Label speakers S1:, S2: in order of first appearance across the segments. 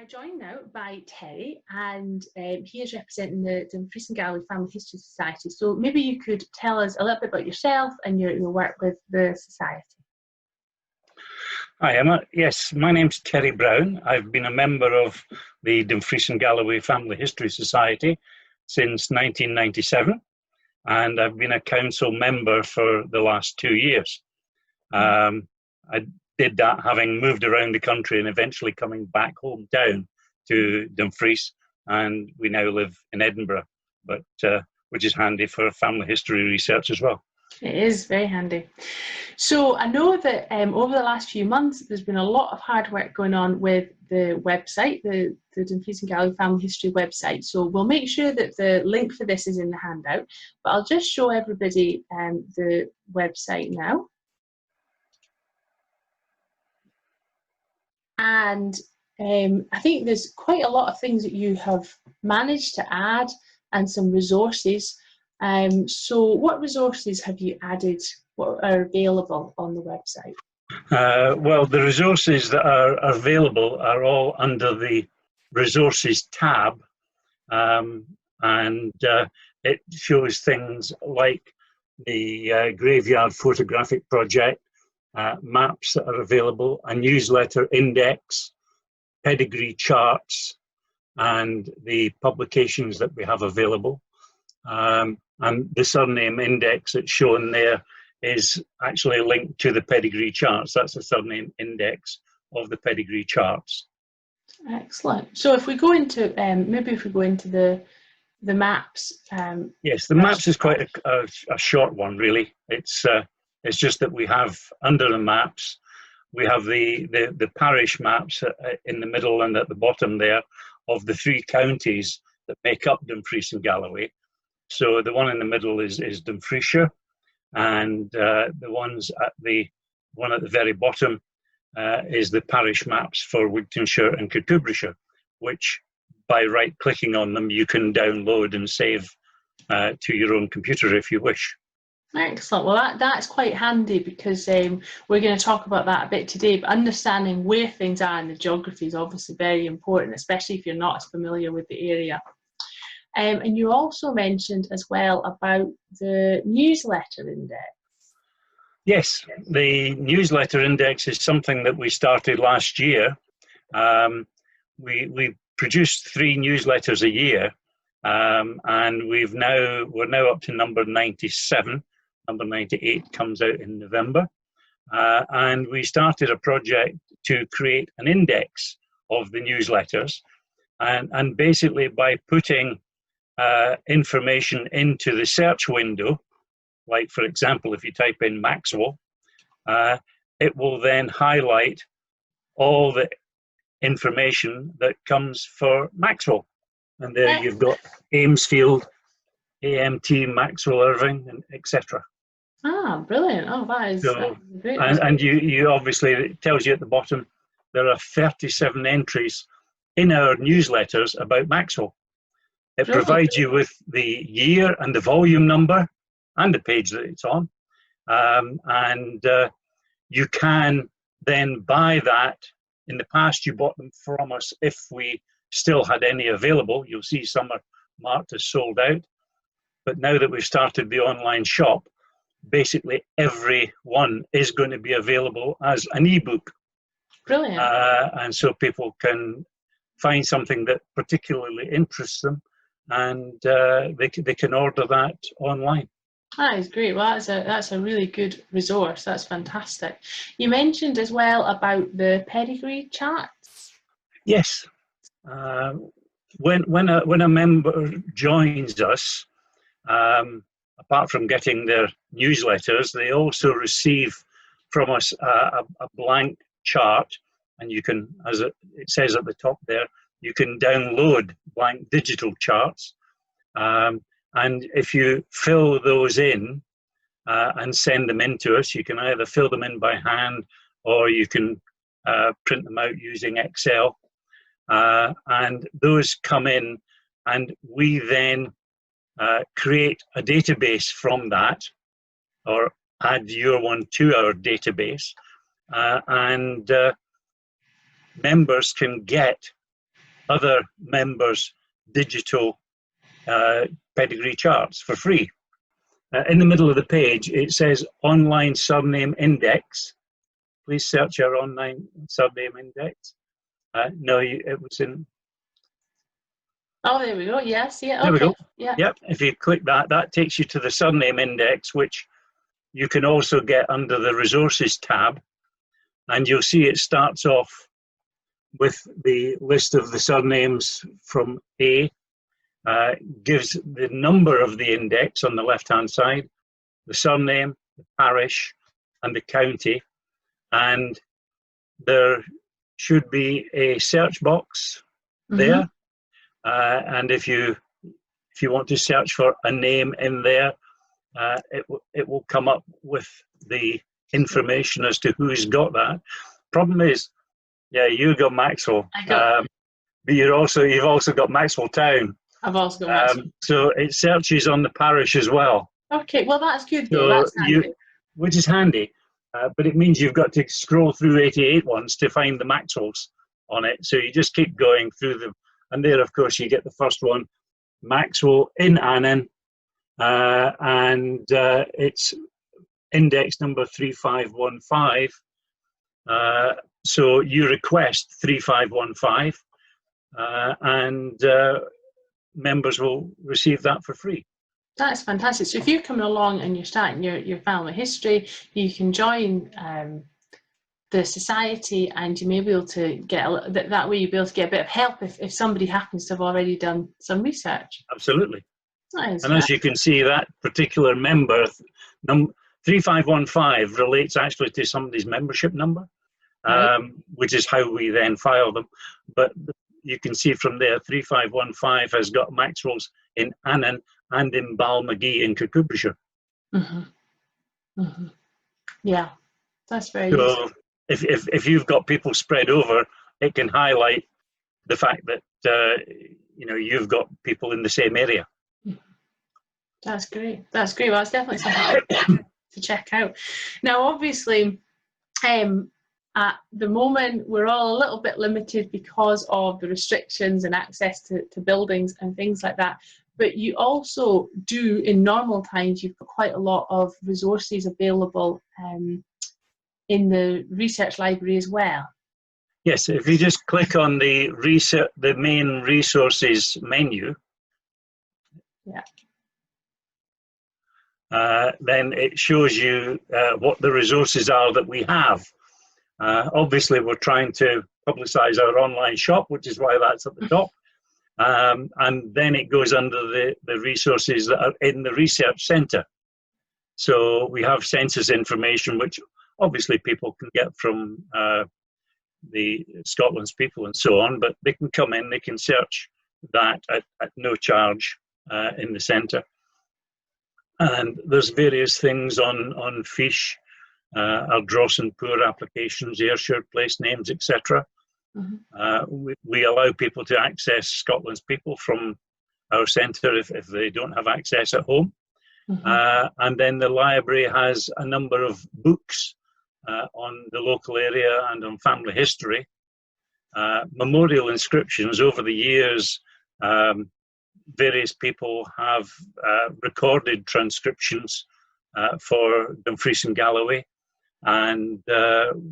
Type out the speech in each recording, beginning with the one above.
S1: joined now by Terry, and he is representing the Dumfries Galloway Family History Society. So maybe you could tell us a little bit about yourself and your work with the society.
S2: Hi Emma, yes, my name's Terry Brown. I've been a member of the Dumfries Galloway Family History Society since 1997, and I've been a council member for the last 2 years. I did that having moved around the country and eventually coming back home down to Dumfries, and we now live in Edinburgh, but which is handy for family history research as well.
S1: It is very handy. So I know that over the last few months there's been a lot of hard work going on with the website, the Dumfries Galloway Family History website. So we'll make sure that the link for this is in the handout, but I'll just show everybody the website now. And I think there's quite a lot of things that you have managed to add and some resources. So what resources have you added, what are available on the website?
S2: Well, the resources that are available are all under the resources tab, and it shows things like the graveyard photographic project, maps that are available, a newsletter index, pedigree charts, and the publications that we have available. And the surname index that's shown there is actually linked to the pedigree charts. That's the surname index of the pedigree charts.
S1: Excellent. So if we go into, maybe if we go into the maps.
S2: Yes, the maps is quite a short one, really. It's just that we have, under the maps, we have the parish maps in the middle and at the bottom there of the 3 counties that make up Dumfries and Galloway. So the one in the middle is Dumfriesshire, and the one at the very bottom is the parish maps for Wigtonshire and Kirkcudbrightshire, which by right-clicking on them you can download and save to your own computer if you wish.
S1: Excellent. Well, that's quite handy because we're going to talk about that a bit today, but understanding where things are in the geography is obviously very important, especially if you're not as familiar with the area. And you also mentioned as well about the newsletter index.
S2: Yes, the newsletter index is something that we started last year. We produced 3 newsletters a year, and we're now up to number 97. Number 98 comes out in November, and we started a project to create an index of the newsletters, and basically by putting information into the search window, like for example if you type in Maxwell, it will then highlight all the information that comes for Maxwell, and there you've got Amesfield, AMT, Maxwell Irving, and etc.
S1: Ah, brilliant. Oh, that is great.
S2: And you obviously, it tells you at the bottom there are 37 entries in our newsletters about Maxwell. It provides you with the year and the volume number and the page that it's on. And you can then buy that. In the past, you bought them from us if we still had any available. You'll see some are marked as sold out. But now that we've started the online shop, basically every one is going to be available as an ebook.
S1: Brilliant.
S2: And so people can find something that particularly interests them, and they can order that online.
S1: That is great. Well, that's a really good resource. That's fantastic. You mentioned as well about the pedigree charts.
S2: Yes. When a member joins us, apart from getting their newsletters, they also receive from us a blank chart, and you can, as it says at the top there, you can download blank digital charts, and if you fill those in and send them in to us, you can either fill them in by hand or you can print them out using Excel, and those come in, and we then create a database from that, or add your one to our database, and members can get other members' digital pedigree charts for free. In the middle of the page, it says Online Surname Index. Please search our online surname index. No, it was in.
S1: Oh, there we go. Yes, yeah,
S2: There we
S1: okay.
S2: go.
S1: Yeah.
S2: Yep, if you click that, that takes you to the surname index, which you can also get under the resources tab. And you'll see it starts off with the list of the surnames from A, gives the number of the index on the left-hand side, the surname, the parish, and the county. And there should be a search box there. And if you want to search for a name in there, it will come up with the information as to who's got that. Problem is, yeah, you got Maxwell, but you've also got Maxwell Town.
S1: I've also got Maxwell.
S2: So it searches on the parish as well.
S1: Okay, well that's good though. That's handy.
S2: Which is handy, but it means you've got to scroll through 88 ones to find the Maxwells on it. So you just keep going through them, and there, of course, you get the first one, Maxwell in Annan, and it's index number 3515. So you request 3515, and members will receive that for free.
S1: That's fantastic. So if you're coming along and you're starting your family history, you can join the society, and you may be able to get that way you'll be able to get a bit of help if somebody happens to have already done some research.
S2: Absolutely. And as you can see, that particular member, 3515, relates actually to somebody's membership number, which is how we then file them. But you can see from there, 3515 has got Maxwell's in Annan and in Balmagee in Kirkcudbrightshire.
S1: Yeah, that's very
S2: so
S1: useful.
S2: If you've got people spread over, it can highlight the fact that you've got people in the same area.
S1: That's great. That's great. Well, it's definitely something to check out. Now, obviously, at the moment, we're all a little bit limited because of the restrictions and access to buildings and things like that. But you also do, in normal times, you've got quite a lot of resources available in the research library as well.
S2: Yes, if you just click on the main resources menu, then it shows you what the resources are that we have. Obviously, we're trying to publicise our online shop, which is why that's at the top. And then it goes under the resources that are in the research centre. So we have census information, which obviously people can get from the Scotland's People and so on, but they can come in, they can search that at no charge in the centre. And there's various things on fish, our dross and poor applications, Ayrshire, place names, etc. We allow people to access Scotland's People from our centre if they don't have access at home. And then the library has a number of books on the local area and on family history. Memorial inscriptions. Over the years, various people have recorded transcriptions for Dumfries and Galloway, and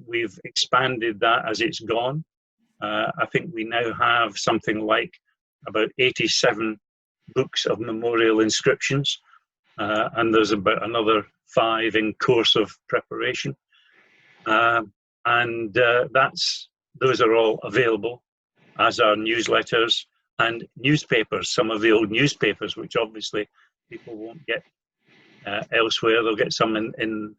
S2: we've expanded that as it's gone. I think we now have something like about 87 books of memorial inscriptions, and there's about another 5 in course of preparation. And those are all available, as are newsletters and newspapers, some of the old newspapers, which obviously people won't get elsewhere. They'll get some in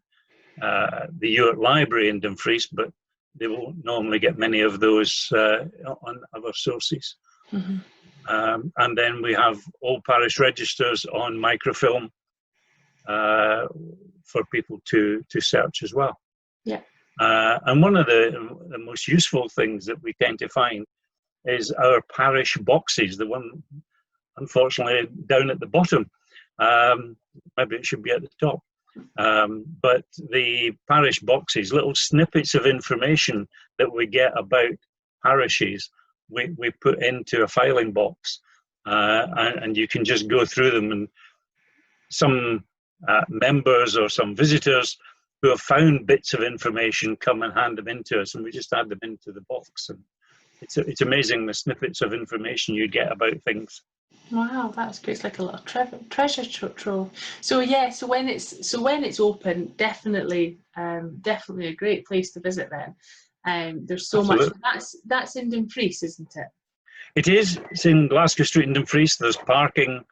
S2: the Ewart Library in Dumfries, but they won't normally get many of those on other sources. And then we have all parish registers on microfilm for people to search as well. And one of the most useful things that we tend to find is our parish boxes, the one unfortunately down at the bottom. Maybe it should be at the top. But the parish boxes, little snippets of information that we get about parishes, we put into a filing box, and you can just go through them. And some members or some visitors who have found bits of information come and hand them into us, and we just add them into the box. And it's amazing the snippets of information you get about things.
S1: Wow, that's great. It's like a little treasure trove. So yeah, so when it's open, definitely a great place to visit then. There's so
S2: Absolutely.
S1: much. That's in Dumfries, isn't it?
S2: It is. It's in Glasgow Street in Dumfries. There's parking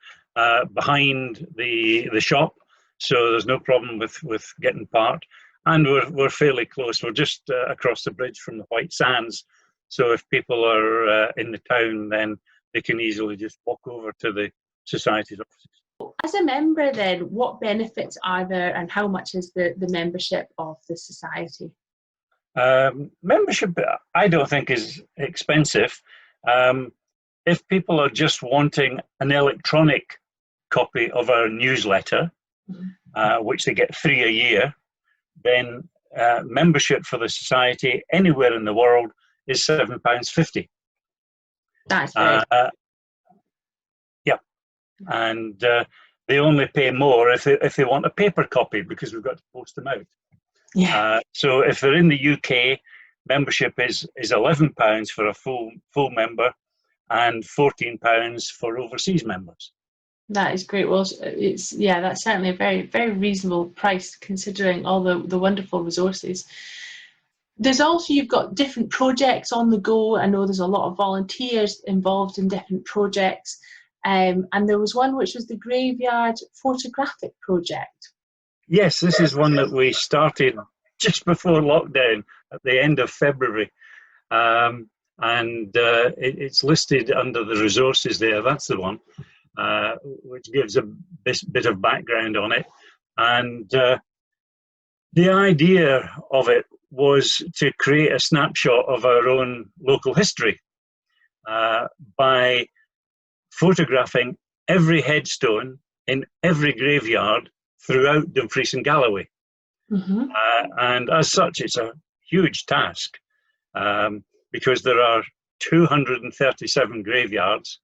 S2: behind the shop, so there's no problem with getting parked. And we're fairly close. We're just across the bridge from the White Sands. So if people are in the town, then they can easily just walk over to the Society's offices.
S1: As a member then, what benefits are there and how much is the membership of the Society?
S2: Membership, I don't think, is expensive. If people are just wanting an electronic copy of our newsletter, which they get free a year, then membership for the Society anywhere in the world is £7.50.
S1: That's very
S2: yeah, and they only pay more if they want a paper copy, because we've got to post them out.
S1: yeah.
S2: So if they're in the UK, membership is £11 for a full member, and £14 for overseas members.
S1: That is great. Well, that's certainly a very, very reasonable price considering all the wonderful resources. There's also, you've got different projects on the go. I know there's a lot of volunteers involved in different projects. And there was one which was the Graveyard Photographic Project.
S2: Yes, this is one that we started just before lockdown at the end of February. It's listed under the resources there. That's the one, which gives a bit of background on it. And the idea of it was to create a snapshot of our own local history by photographing every headstone in every graveyard throughout Dumfries and Galloway. And as such, it's a huge task because there are 237 graveyards.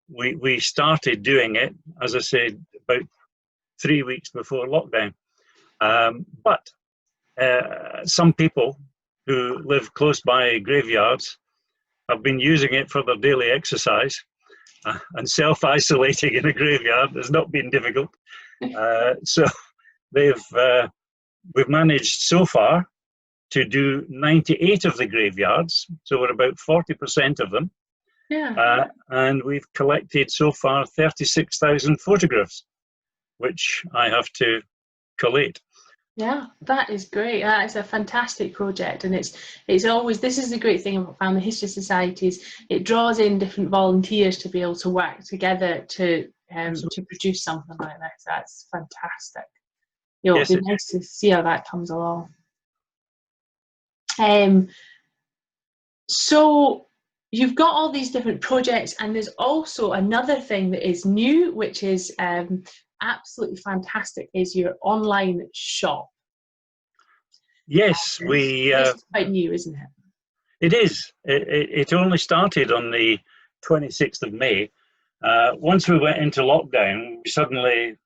S2: We started doing it, as I said, about 3 weeks before lockdown. But some people who live close by graveyards have been using it for their daily exercise, and self-isolating in a graveyard has not been difficult. So we've managed so far to do 98 of the graveyards, so we're about 40% of them.
S1: Yeah.
S2: And we've collected so far 36,000 photographs, which I have to collate.
S1: Yeah, that is great. That is a fantastic project, and it's always, this is the great thing about Family History Societies. It draws in different volunteers to be able to work together to produce something like this. That's fantastic. It'll be nice to see how that comes along. So you've got all these different projects, and there's also another thing that is new, which is absolutely fantastic, is your online shop.
S2: Yes,
S1: it's quite new, isn't it?
S2: It is. It only started on the 26th of May. Once we went into lockdown, we suddenly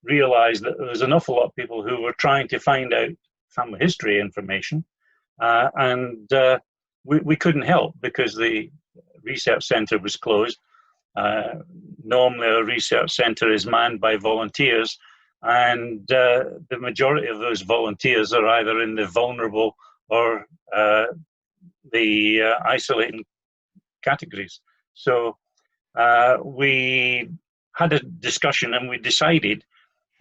S2: realised that there was an awful lot of people who were trying to find out family history information, and we couldn't help because the research centre was closed. Normally a research centre is manned by volunteers, and the majority of those volunteers are either in the vulnerable or the isolating categories. So we had a discussion, and we decided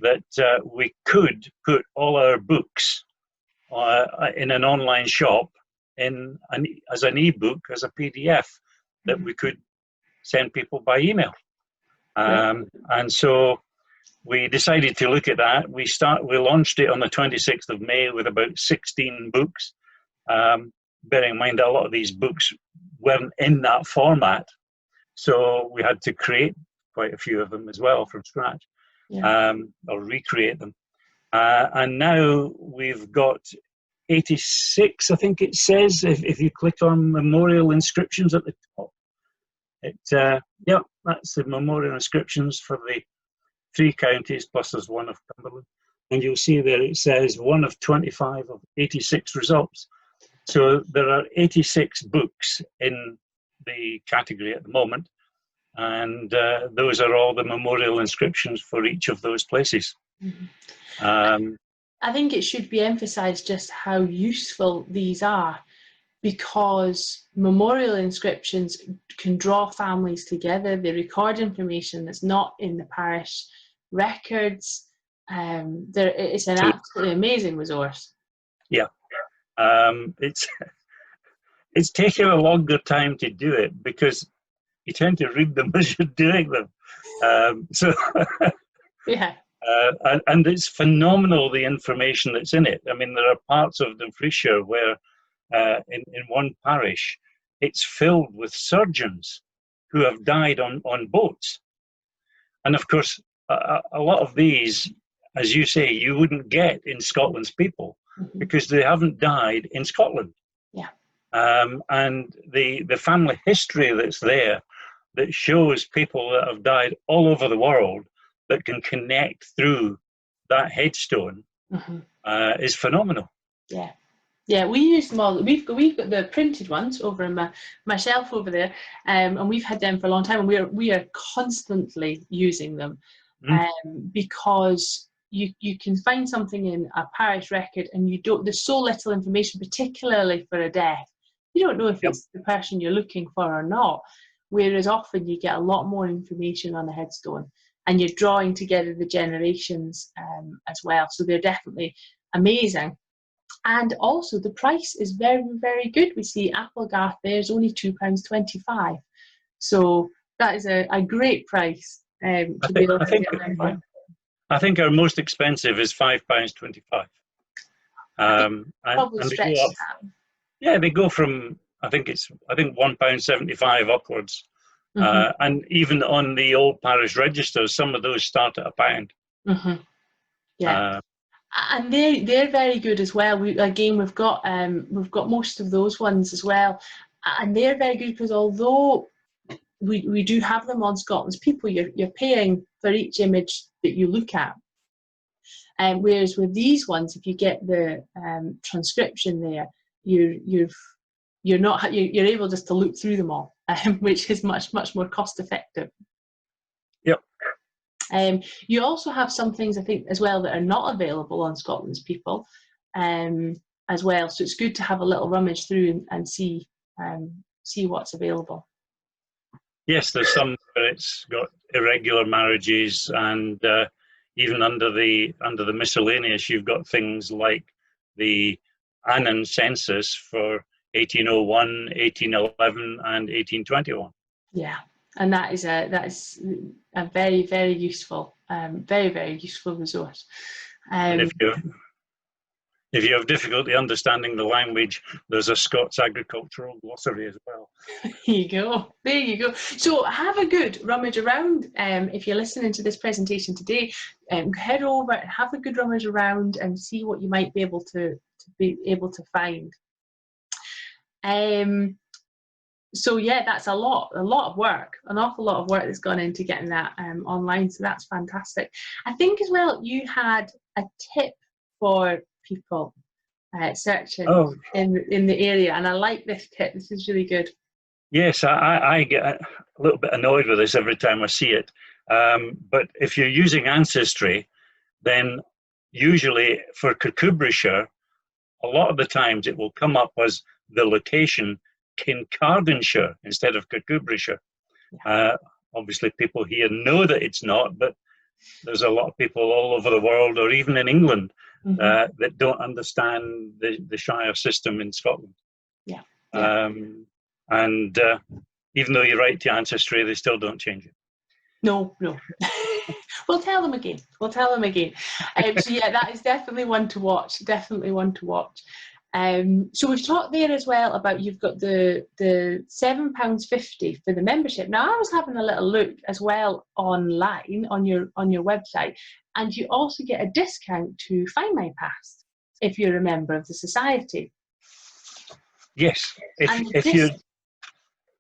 S2: that we could put all our books in an online shop as an e-book, as a PDF that we could send people by email. And so we decided to look at that. We launched it on the 26th of May with about 16 books. Bearing in mind a lot of these books weren't in that format, so we had to create quite a few of them as well from scratch, or recreate them. And now we've got 86, I think it says, if you click on memorial inscriptions at the top. Yeah, that's the memorial inscriptions for the 3 counties, plus there's one of Cumberland. And you'll see there it says 1 of 25 of 86 results. So there are 86 books in the category at the moment, and those are all the memorial inscriptions for each of those places.
S1: Mm-hmm. I think it should be emphasised just how useful these are, because memorial inscriptions can draw families together. They record information that's not in the parish records. It's an absolutely amazing resource.
S2: Yeah, it's taken a longer time to do it because you tend to read them as you're doing them.
S1: Yeah.
S2: And it's phenomenal, the information that's in it. I mean, there are parts of Dumfriesshire where in one parish, it's filled with surgeons who have died on boats. And of course, a lot of these, as you say, you wouldn't get in Scotland's people because they haven't died in Scotland.
S1: Yeah.
S2: And the family history that's there that shows people that have died all over the world that can connect through that headstone is phenomenal.
S1: Yeah. Yeah, we use them all. We've got the printed ones over in my shelf over there, and we've had them for a long time, and we are constantly using them because you can find something in a parish record, and there's so little information, particularly for a death. You don't know if it's the person you're looking for or not. Whereas often you get a lot more information on a headstone, and you're drawing together the generations as well. So they're definitely amazing. And also the price is very, very good. We see Applegarth there's only £2.25. So that is a great price to be able to get them for.
S2: I think our most expensive is £5.25.
S1: Probably
S2: and
S1: stretch that.
S2: Yeah, they go from I think £1.75 upwards. And even on the old parish registers, some of those start at £1.
S1: Yeah. And they're very good as well. We've got most of those ones as well, and they're very good because although we do have them on Scotland's People, you're paying for each image that you look at, whereas with these ones, if you get the transcription there, you're able just to look through them all, which is much more cost effective.
S2: Yep.
S1: You also have some things, I think, as well that are not available on Scotland's People as well. So it's good to have a little rummage through and see what's available.
S2: Yes, there's some where it's got irregular marriages, and even under the miscellaneous, you've got things like the Annan census for 1801, 1811, and 1821.
S1: Yeah. And that is a very, very useful, very, very useful resource.
S2: And if you have difficulty understanding the language, there's a Scots agricultural glossary as well.
S1: There you go. So have a good rummage around. If you're listening to this presentation today, head over and have a good rummage around and see what you might be able to find. So yeah, that's a lot of work, an awful lot of work that's gone into getting that online. So that's fantastic. I think as well you had a tip for people searching in the area, and I like this tip. This is really good.
S2: Yes, I get a little bit annoyed with this every time I see it. But if you're using Ancestry, then usually for Kirkcudbrightshire, a lot of the times it will come up as the location Kincardineshire instead of Kirkcudbrightshire. Obviously people here know that it's not, but there's a lot of people all over the world, or even in England, that don't understand the Shire system in Scotland. And even though you write to Ancestry, they still don't change it.
S1: No. We'll tell them again. So yeah, that is definitely one to watch. So we've talked there as well about you've got the £7.50 for the membership. Now I was having a little look as well online on your website, and you also get a discount to Find My Past. if you're a member of the society.
S2: Yes,
S1: And
S2: if you,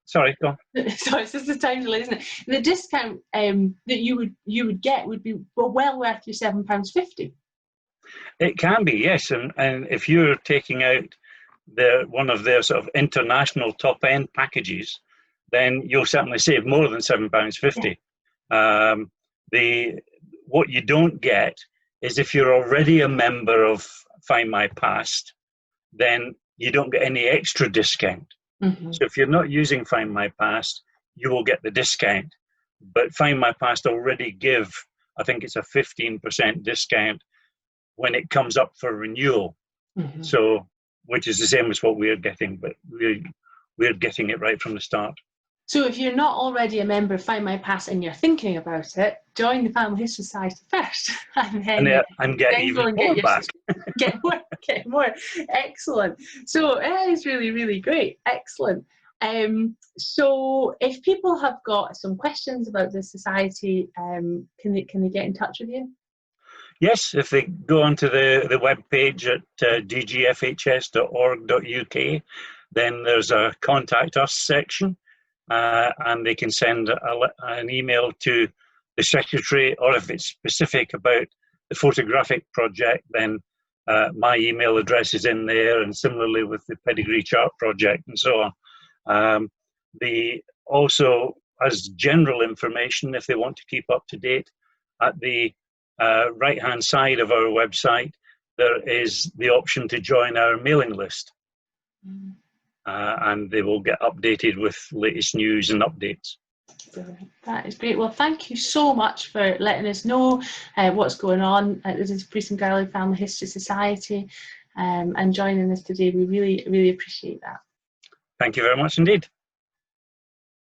S2: sorry, go on.
S1: So it's just the time delay, isn't it? The discount that you would get would be well worth your £7.50.
S2: It can be, yes, and if you're taking out one of their sort of international top end packages, then you'll certainly save more than £7.50. What you don't get is if you're already a member of Find My Past, then you don't get any extra discount.
S1: Mm-hmm.
S2: So if you're not using Find My Past, you will get the discount. But Find My Past already give, I think it's a 15% discount when it comes up for renewal.
S1: Mm-hmm.
S2: So, which is the same as what we're getting, but we're getting it right from the start.
S1: So if you're not already a member of Find My Past and you're thinking about it, join the Family History Society first, and
S2: get even more back.
S1: Get more. Excellent. So it is really, really great. Excellent. So if people have got some questions about the society, can they get in touch with you?
S2: Yes, if they go onto the web page at ggfhs.org.uk, then there's a contact us section, and they can send an email to the secretary, or if it's specific about the photographic project, then my email address is in there, and similarly with the Pedigree chart project and so on. Also, as general information, if they want to keep up to date, at the right-hand side of our website, there is the option to join our mailing list. And they will get updated with latest news and updates.
S1: Brilliant. That is great. Well, thank you so much for letting us know what's going on at the Dumfries Galloway Family History Society, and joining us today. We really, really appreciate that.
S2: Thank you very much indeed.